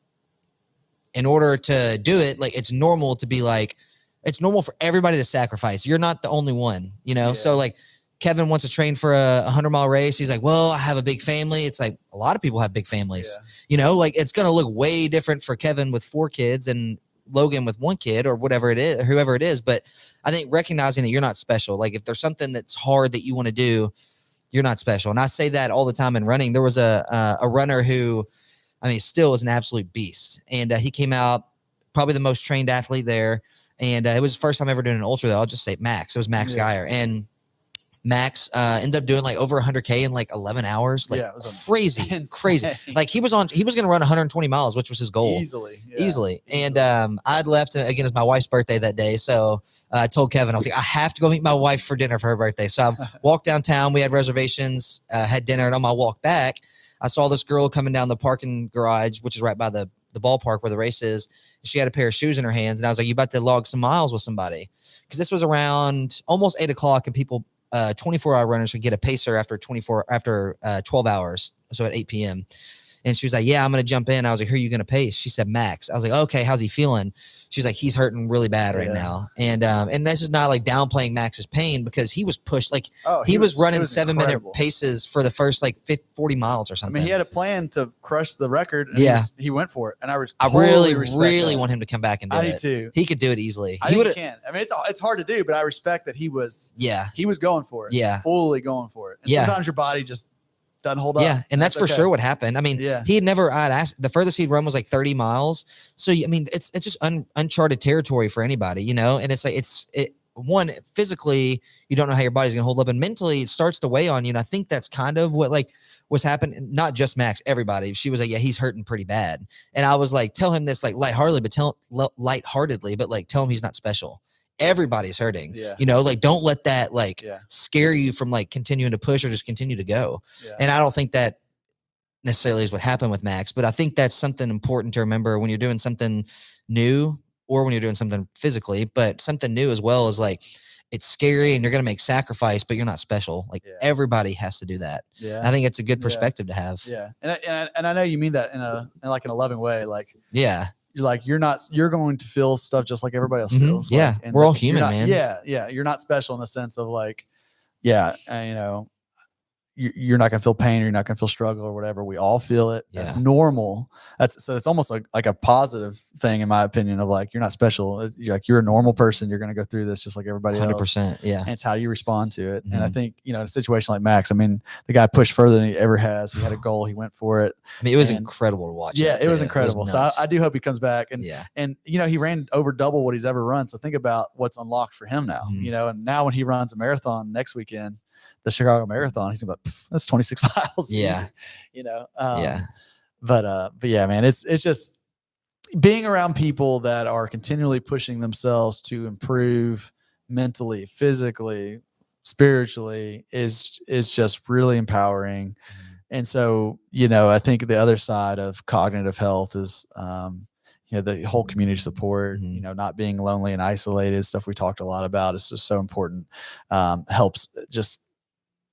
in order to do it, like it's normal to be like, it's normal for everybody to sacrifice. You're not the only one, Yeah. So like Kevin wants to train for a 100-mile race. He's like, well, I have a big family. It's like a lot of people have big families, like it's going to look way different for Kevin with 4 kids and Logan with 1 kid or whatever it is, whoever it is. But I think recognizing that you're not special, like if there's something that's hard that you want to do, you're not special. And I say that all the time in running. There was a runner who, still is an absolute beast. And he came out probably the most trained athlete there. And it was the first time ever doing an ultra, though. I'll just say Max. It was Max Geyer. And Max ended up doing like over 100K in like 11 hours. Like it was crazy. Like he was going to run 120 miles, which was his goal. Easily. And I'd left, again, it was my wife's birthday that day. So I told Kevin, I was like, I have to go meet my wife for dinner for her birthday. So I walked downtown. We had reservations, had dinner. And on my walk back, I saw this girl coming down the parking garage, which is right by the ballpark where the race is. She had a pair of shoes in her hands. And I was like, you about to log some miles with somebody? Because this was around almost 8 o'clock, and people 24-hour runners could get a pacer after 12 hours. So at 8 p.m. And she was like, yeah, I'm going to jump in. I was like, who are you going to pace? She said, Max. I was like, okay, how's he feeling? She's like, he's hurting really bad right now. And this is not like downplaying Max's pain, because he was pushed. Like he was running 7-minute paces for the first like 40 miles or something. He had a plan to crush the record. And he went for it. And I really want him to come back and do it. I do too. He could do it easily. He can. It's hard to do, but I respect that he was going for it. Yeah. Fully going for it. And sometimes your body just doesn't hold up. Yeah, and that's for sure what happened. He had never. I'd asked, the furthest he'd run was like 30 miles. So it's just uncharted territory for anybody, And it's like one, physically you don't know how your body's gonna hold up, and mentally it starts to weigh on you. And I think that's kind of what like was happening. Not just Max, everybody. She was like, yeah, he's hurting pretty bad. And I was like, tell him this like lightheartedly, but like tell him he's not special. Everybody's hurting, like don't let that scare you from like continuing to push or just continue to go. And I don't think that necessarily is what happened with Max, but I think that's something important to remember when you're doing something new or when you're doing something physically, but something new as well, is like it's scary and you're going to make sacrifice, but you're not special. Like Yeah. everybody has to do that. Yeah. I think it's a good perspective to have. Yeah. And I know you mean that in like in a loving way. Like, Yeah. you're going to feel stuff just like everybody else feels. Yeah. Like, and we're all like, human, man. Yeah. Yeah. You're not special in the sense of like, yeah. And, you're not going to feel pain or you're not going to feel struggle or whatever. We all feel it. That's normal. So it's almost like a positive thing, in my opinion, of like, you're not special. You're a normal person. You're going to go through this just like everybody 100%, else. Yeah. And it's how you respond to it. And I think, in a situation like Max, I mean, the guy pushed further than he ever has. He had a goal. He went for it. I mean, it was incredible to watch. Yeah, it was incredible. So I do hope he comes back. And, he ran over double what he's ever run. So think about what's unlocked for him now, and now when he runs a marathon next weekend, the Chicago Marathon, he's gonna be like, that's 26 miles. Yeah. But yeah, man, it's just being around people that are continually pushing themselves to improve mentally, physically, spiritually is just really empowering. And so, I think the other side of cognitive health is, the whole community support, not being lonely and isolated, stuff we talked a lot about is just so important. Helps just,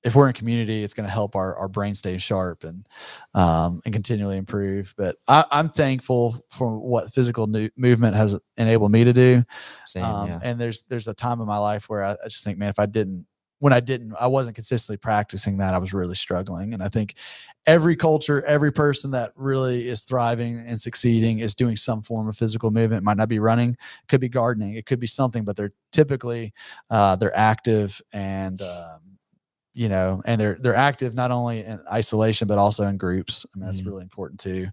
if we're in community, it's going to help our brain stay sharp and continually improve. But I'm thankful for what physical movement has enabled me to do. Same, And there's a time in my life where I just think, man, I wasn't consistently practicing that, I was really struggling. And I think every culture, every person that really is thriving and succeeding is doing some form of physical movement. It might not be running, it could be gardening, it could be something, but they're typically they're active and and they're active not only in isolation but also in groups. I mean, that's really important too.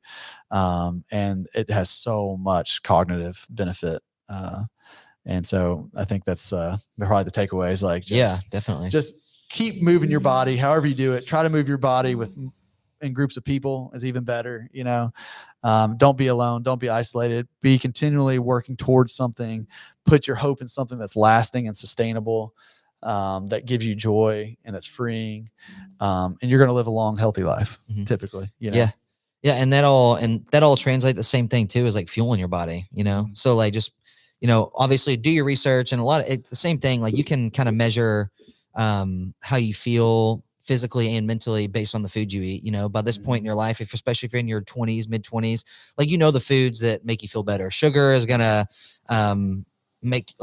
And it has so much cognitive benefit. And so I think that's probably the takeaways. Like, definitely. Just keep moving your body, however you do it. Try to move your body in groups of people is even better. Don't be alone. Don't be isolated. Be continually working towards something. Put your hope in something that's lasting and sustainable. That gives you joy and that's freeing. And you're going to live a long, healthy life, typically. Yeah. And that all translate the same thing too, is like fueling your body, So like just, obviously do your research, and it's the same thing. Like you can kind of measure how you feel physically and mentally based on the food you eat. By this point in your life, especially if you're in your 20s, mid-20s, like the foods that make you feel better. Sugar is gonna make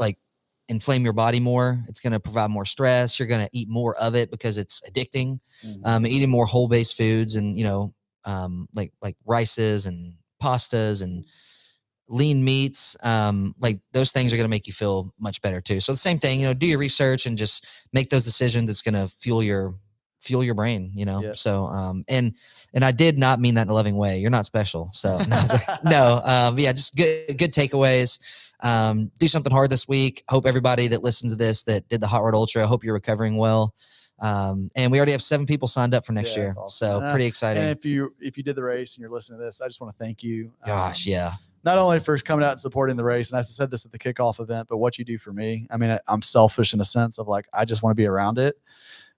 inflame your body more. It's going to provide more stress. You're going to eat more of it because it's addicting. Eating more whole-based foods and like rices and pastas and lean meats, like those things are going to make you feel much better too. So the same thing, do your research and just make those decisions. It's going to fuel your brain, So and I did not mean that in a loving way. You're not special. So no, just good takeaways. Do something hard this week. Hope everybody that listens to this that did the Hot Rod Ultra, I hope you're recovering well. And we already have 7 people signed up for next year. Awesome. So pretty exciting. And if you did the race and you're listening to this, I just want to thank you. Gosh, yeah. Not only for coming out and supporting the race, and I said this at the kickoff event, but what you do for me. I mean, I'm selfish in a sense of like, I just want to be around it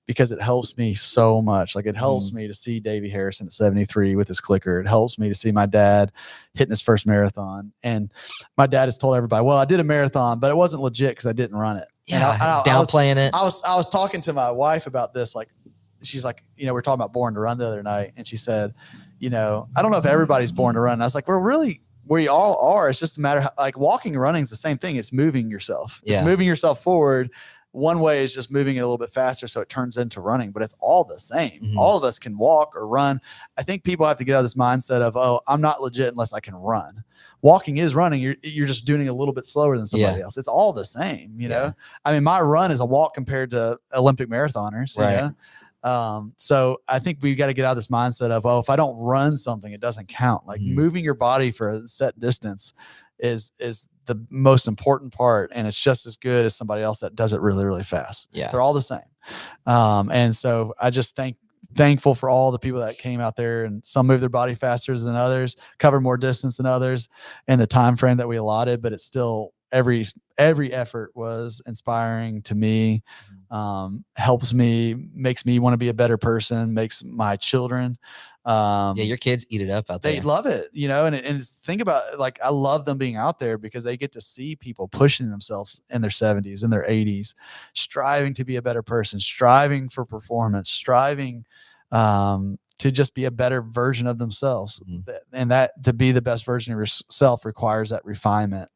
because it helps me so much. Like it helps me to see Davey Harrison at 73 with his clicker. It helps me to see my dad hitting his first marathon. And my dad has told everybody, well, I did a marathon, but it wasn't legit because I didn't run it. Yeah, downplaying it. I was talking to my wife about this. Like, she's like, we're talking about Born to Run the other night. And she said, I don't know if everybody's born to run. And I was like, we all are. It's just a matter of like walking and running is the same thing. It's moving yourself. It's moving yourself forward. One way is just moving it a little bit faster so it turns into running, but it's all the same. All of us can walk or run. I think people have to get out of this mindset of, oh, I'm not legit unless I can run. Walking is running. You're just doing it a little bit slower than somebody else. It's all the same, know? I mean, my run is a walk compared to Olympic marathoners, right? So I think we've got to get out of this mindset of, oh, if I don't run something, it doesn't count. Like moving your body for a set distance is the most important part. And it's just as good as somebody else that does it really, really fast. Yeah. They're all the same. And so I just thankful for all the people that came out there, and some move their body faster than others, cover more distance than others in the time frame that we allotted, but it's still every effort was inspiring to me, helps me, makes me want to be a better person, makes my children. Yeah, your kids eat it up out there. They love it, you know, and think about it, like, I love them being out there because they get to see people pushing themselves in their 70s, in their 80s, striving to be a better person, striving for performance, striving to just be a better version of themselves. And that to be the best version of yourself requires that refinement,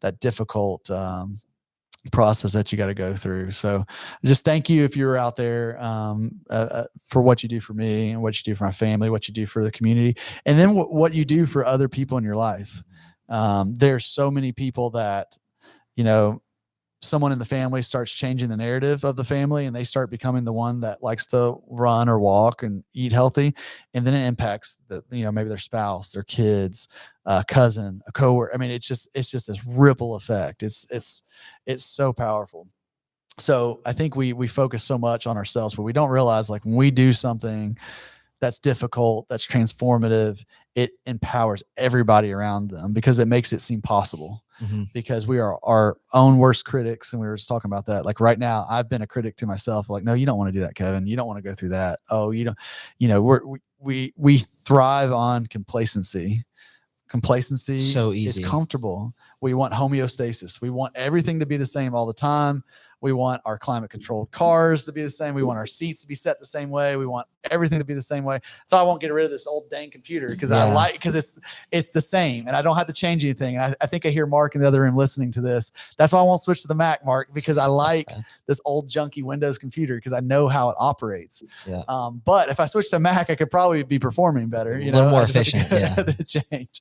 that difficult process that you got to go through. So just thank you if you're out there for what you do for me and what you do for my family, what you do for the community, and then what you do for other people in your life. There's so many people that, you know, someone in the family starts changing the narrative of the family and they start becoming the one that likes to run or walk and eat healthy. And then it impacts maybe their spouse, their kids, a cousin, a coworker. I mean, it's just this ripple effect. It's so powerful. So I think we focus so much on ourselves, but we don't realize, like, when we do something that's difficult, that's transformative, it empowers everybody around them because it makes it seem possible. Because we are our own worst critics. And we were just talking about that. Like right now, I've been a critic to myself. Like, no, you don't want to do that, Kevin. You don't want to go through that. Oh, you don't, we thrive on complacency. Complacency so easy. Is comfortable. We want homeostasis. We want everything to be the same all the time. We want our climate controlled cars to be the same. We want our seats to be set the same way. We want everything to be the same way. So I won't get rid of this old dang computer because it's the same and I don't have to change anything. And I think I hear Mark in the other room listening to this. That's why I won't switch to the Mac, Mark, because I like this old junky Windows computer because I know how it operates. Yeah. But if I switch to Mac, I could probably be performing better. A little more efficient. The change.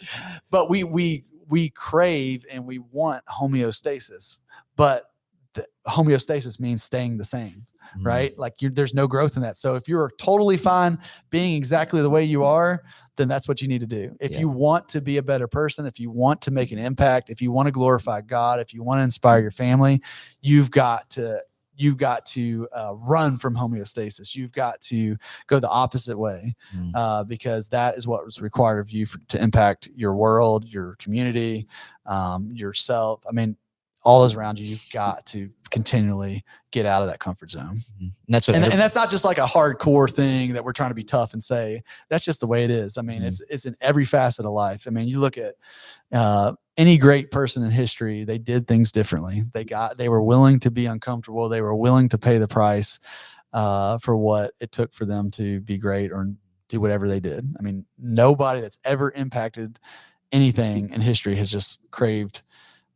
But we crave and we want homeostasis, but homeostasis means staying the same, right? Like there's no growth in that. So if you're totally fine being exactly the way you are, then that's what you need to do. If you want to be a better person, if you want to make an impact, if you want to glorify God, if you want to inspire your family, you've got to run from homeostasis. You've got to go the opposite way because that is what was required of you to impact your world, your community, yourself. I mean, all those around you. You've got to continually get out of that comfort zone. And that's what, and that's not just like a hardcore thing that we're trying to be tough and say. That's just the way it is. I mean, it's in every facet of life. I mean, you look at any great person in history, they did things differently. They were willing to be uncomfortable. They were willing to pay the price for what it took for them to be great or do whatever they did. I mean, nobody that's ever impacted anything in history has just craved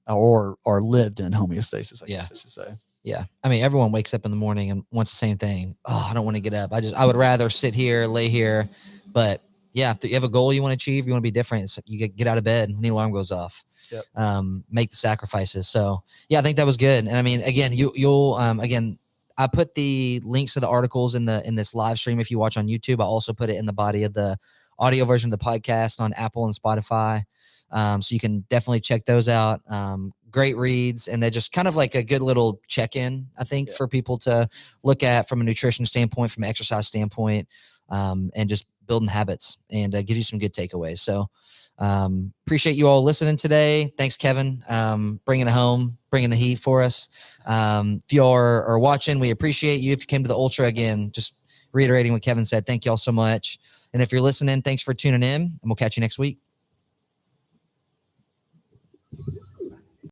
or lived in homeostasis, I guess I should say. Yeah. I mean, everyone wakes up in the morning and wants the same thing. Oh, I don't want to get up. I would rather sit here, lay here. But yeah, if you have a goal you want to achieve, you want to be different, you get out of bed when the alarm goes off. Make the sacrifices. So yeah, I think that was good. And I mean, again, you'll again, I put the links to the articles in this live stream. If you watch on YouTube, I also put it in the body of the audio version of the podcast on Apple and Spotify. So you can definitely check those out. Great reads. And they're just kind of like a good little check-in, I think, for people to look at from a nutrition standpoint, from an exercise standpoint, and just building habits and give you some good takeaways. So appreciate you all listening today. Thanks, Kevin, bringing it home, bringing the heat for us. If you are watching, we appreciate you. If you came to the Ultra, again, just reiterating what Kevin said, thank you all so much. And if you're listening, thanks for tuning in, and we'll catch you next week.